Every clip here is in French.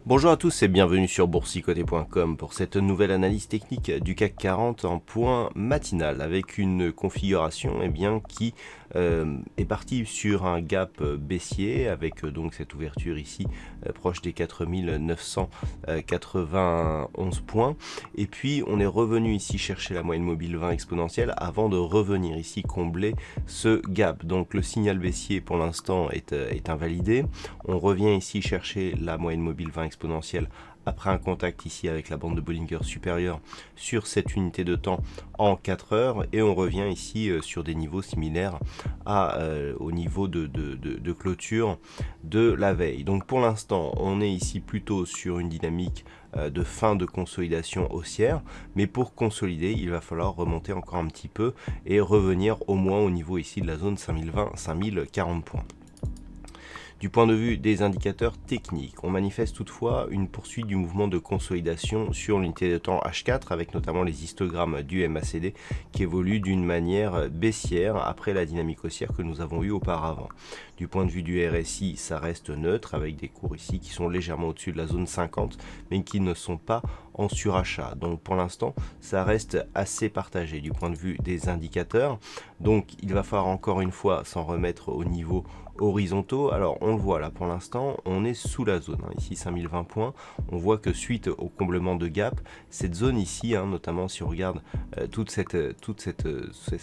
Bonjour à tous et bienvenue sur boursicoté.com pour cette nouvelle analyse technique du CAC 40 en point matinal avec une configuration qui est partie sur un gap baissier avec donc cette ouverture ici proche des 4991 points, et puis on est revenu ici chercher la moyenne mobile 20 exponentielle avant de revenir ici combler ce gap. Donc le signal baissier pour l'instant est invalidé. On revient ici chercher la moyenne mobile 20 exponentielle après un contact ici avec la bande de Bollinger supérieure sur cette unité de temps en 4 heures, et on revient ici sur des niveaux similaires au niveau de clôture de la veille. Donc pour l'instant on est ici plutôt sur une dynamique de fin de consolidation haussière, mais pour consolider il va falloir remonter encore un petit peu et revenir au moins au niveau ici de la zone 5020-5040 points. Du point de vue des indicateurs techniques, on manifeste toutefois une poursuite du mouvement de consolidation sur l'unité de temps H4 avec notamment les histogrammes du MACD qui évoluent d'une manière baissière après la dynamique haussière que nous avons eue auparavant. Du point de vue du RSI, ça reste neutre avec des cours ici qui sont légèrement au-dessus de la zone 50 mais qui ne sont pas en surachat. Donc pour l'instant, ça reste assez partagé du point de vue des indicateurs. Donc il va falloir encore une fois s'en remettre au niveau horizontaux. Alors on le voit là pour l'instant, on est sous la zone, ici 5020 points. On voit que suite au comblement de gap, cette zone ici, notamment si on regarde tout cet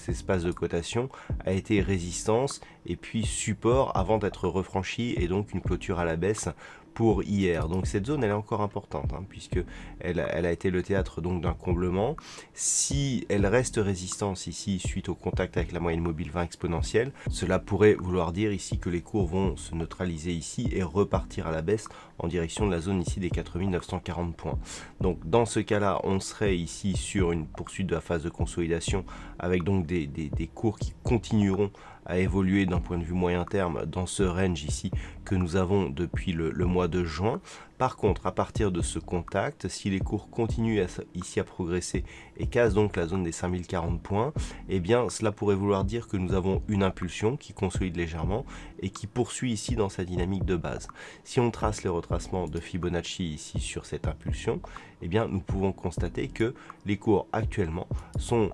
espace de cotation, a été résistance et puis support avant d'être refranchi, et donc une clôture à la baisse pour hier. Donc cette zone elle est encore importante puisque elle a été le théâtre donc d'un comblement. Si elle reste résistance ici suite au contact avec la moyenne mobile 20 exponentielle, cela pourrait vouloir dire ici que les cours vont se neutraliser ici et repartir à la baisse en direction de la zone ici des 4940 points. Donc dans ce cas là on serait ici sur une poursuite de la phase de consolidation avec donc des cours qui continueront à évoluer d'un point de vue moyen terme dans ce range ici que nous avons depuis le mois de juin. Par contre, à partir de ce contact, si les cours continuent ici à progresser et cassent donc la zone des 5040 points, eh bien cela pourrait vouloir dire que nous avons une impulsion qui consolide légèrement et qui poursuit ici dans sa dynamique de base. Si on trace les retracements de Fibonacci ici sur cette impulsion, eh bien nous pouvons constater que les cours actuellement sont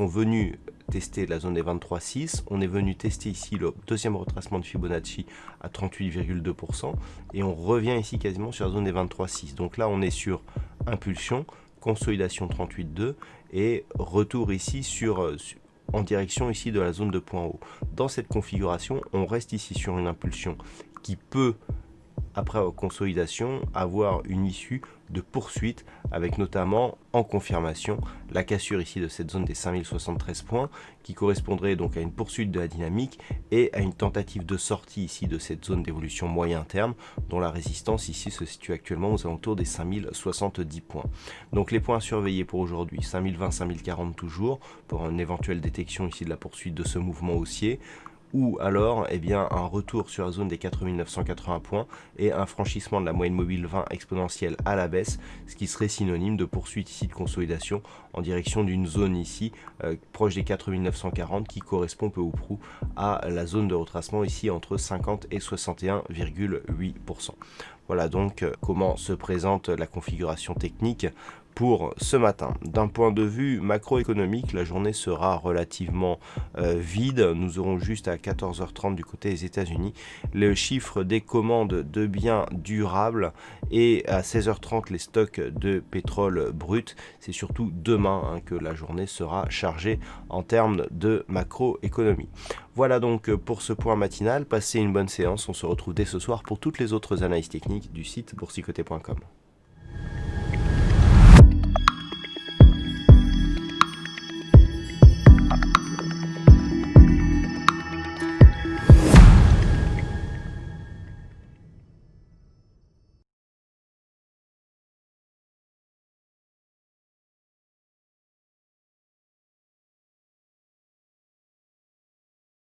venus tester la zone des 23,6, on est venu tester ici le deuxième retracement de Fibonacci à 38,2% et on revient ici quasiment sur la zone des 23,6. Donc là on est sur impulsion, consolidation 38,2 et retour ici en direction ici de la zone de point haut. Dans cette configuration, on reste ici sur une impulsion qui peut, après consolidation, avoir une issue de poursuite avec notamment en confirmation la cassure ici de cette zone des 5073 points qui correspondrait donc à une poursuite de la dynamique et à une tentative de sortie ici de cette zone d'évolution moyen terme dont la résistance ici se situe actuellement aux alentours des 5070 points. Donc les points à surveiller pour aujourd'hui, 5020, 5040 toujours pour une éventuelle détection ici de la poursuite de ce mouvement haussier, ou alors un retour sur la zone des 4980 points et un franchissement de la moyenne mobile 20 exponentielle à la baisse, ce qui serait synonyme de poursuite ici de consolidation en direction d'une zone ici proche des 4940 qui correspond peu ou prou à la zone de retracement ici entre 50 et 61,8%. Voilà donc comment se présente la configuration technique pour ce matin. D'un point de vue macroéconomique, la journée sera relativement vide. Nous aurons juste à 14h30 du côté des États-Unis le chiffre des commandes de biens durables et à 16h30 les stocks de pétrole brut. C'est surtout demain que la journée sera chargée en termes de macroéconomie. Voilà donc pour ce point matinal. Passez une bonne séance. On se retrouve dès ce soir pour toutes les autres analyses techniques du site boursicoté.com.